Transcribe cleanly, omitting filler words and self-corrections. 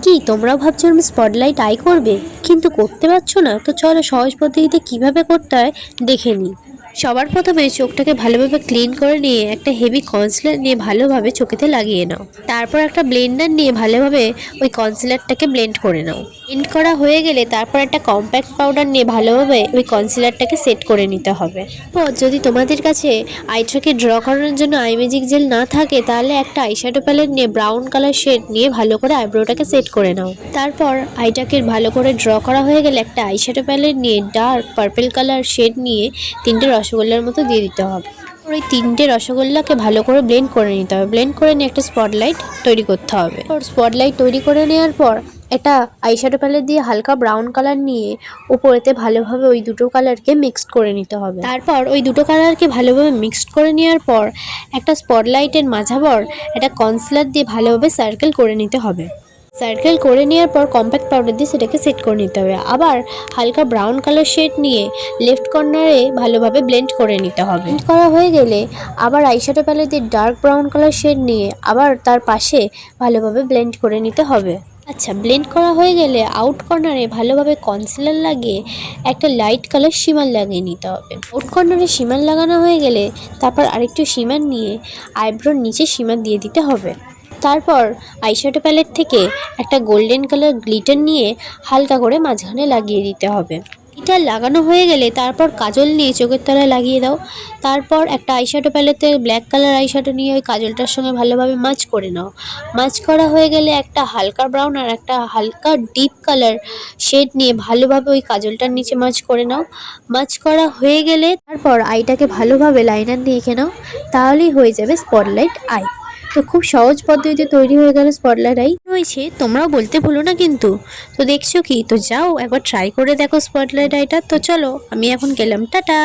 কি তোমরাও ভাবছো আমি স্পটলাইট আই করবে কিন্তু করতে পারছো না? তো চলো সহজ পদ্ধতিতে কিভাবে করতে হয় দেখে নিই। সবার প্রথমে চোখটাকে ভালোভাবে ক্লিন করে নিয়ে একটা হেভি কনসিলার নিয়ে ভালোভাবে চোখেতে লাগিয়ে নাও। তারপর একটা ব্লেন্ডার নিয়ে ভালোভাবে ওই কনসিলারটাকে ব্লেন্ড করে নাও। ব্লেন্ড করা হয়ে গেলে তারপর একটা কম্প্যাক্ট পাউডার নিয়ে ভালোভাবে ওই কনসিলারটাকে সেট করে নিতে হবে। তো যদি তোমাদের কাছে আইটাকে ড্র করানোর জন্য আই ম্যাজিক জেল না থাকে তাহলে একটা আইশ্যাডো প্যালেট নিয়ে ব্রাউন কালার শেড নিয়ে ভালো করে আইব্রোটাকে সেট করে নাও। তারপর আইটাকে ভালো করে ড্র করা হয়ে গেলে একটা আইশ্যাডো প্যালেট নিয়ে ডার্ক পার্পল কালার শেড নিয়ে তিনটে রসগোল্লার মতো দিয়ে দিতে হবে। ওই তিনটে রসগোল্লাকে ভালো করে ব্লেন্ড করে নিতে হবে। ব্লেন্ড করে নিয়ে একটা স্পটলাইট তৈরি করতে হবে। স্পটলাইট তৈরি করে নেওয়ার পর একটা আইশ্যাডো প্যালেট দিয়ে হালকা ব্রাউন কালার নিয়ে উপরেতে ভালোভাবে ওই দুটো কালারকে মিক্সড করে নিতে হবে। তারপর ওই দুটো কালারকে ভালোভাবে মিক্সড করে নেওয়ার পর একটা স্পটলাইটের মাঝাবর একটা কনসিলার দিয়ে ভালোভাবে সার্কেল করে নিতে হবে। সার্কেল করে নেওয়ার পর কম্প্যাক্ট পাউডার দিয়ে সেটাকে সেট করে নিতে হবে। আবার হালকা ব্রাউন কালার শেড নিয়ে লেফট কর্নারে ভালোভাবে ব্লেন্ড করে নিতে হবে। ব্লেন্ড করা হয়ে গেলে আবার আইশ্যাডো প্যালেট দিয়ে ডার্ক ব্রাউন কালার শেড নিয়ে আবার তার পাশে ভালোভাবে ব্লেন্ড করে নিতে হবে। আচ্ছা, ব্লেন্ড করা হয়ে গেলে আউট কর্নারে ভালোভাবে কনসিলার লাগিয়ে একটা লাইট কালার শিমার লাগিয়ে নিতে হবে। আউট কর্নারে শিমার লাগানো হয়ে গেলে তারপর আরেকটু শিমার নিয়ে আইব্রোর নিচে শিমার দিয়ে দিতে হবে। তারপর আইশ্যাডো প্যালেট থেকে একটা গোল্ডেন কালার গ্লিটার নিয়ে হালকা করে মাঝখানে লাগিয়ে দিতে হবে। এটা লাগানো হয়ে গেলে তারপর কাজল নিয়ে চোখের তলায় লাগিয়ে দাও। তারপর একটা আইশ্যাডো প্যালেটে ব্ল্যাক কালার আইশ্যাডো নিয়ে ওই কাজলটার সঙ্গে ভালোভাবে মাচ করে নাও। মাচ করা হয়ে গেলে একটা হালকা ব্রাউন আর একটা হালকা ডিপ কালার শেড নিয়ে ভালোভাবে ওই কাজলটার নিচে মাচ করে নাও। মাচ করা হয়ে গেলে তারপর আইটাকে ভালোভাবে লাইনার দিয়ে এঁকে নাও। তাহলেই হয়ে যাবে স্পটলাইট আই। তো খুব সহজ পদ্ধতিতে তৈরি হয়ে গেল স্পটলাইট আই। হয়েছে তোমরাও বলতে ভুলো না কিন্তু। তো দেখছো কি, তো যাও একবার ট্রাই করে দেখো স্পটলাইট আইটা। তো চলো আমি এখন গেলাম, টাটা।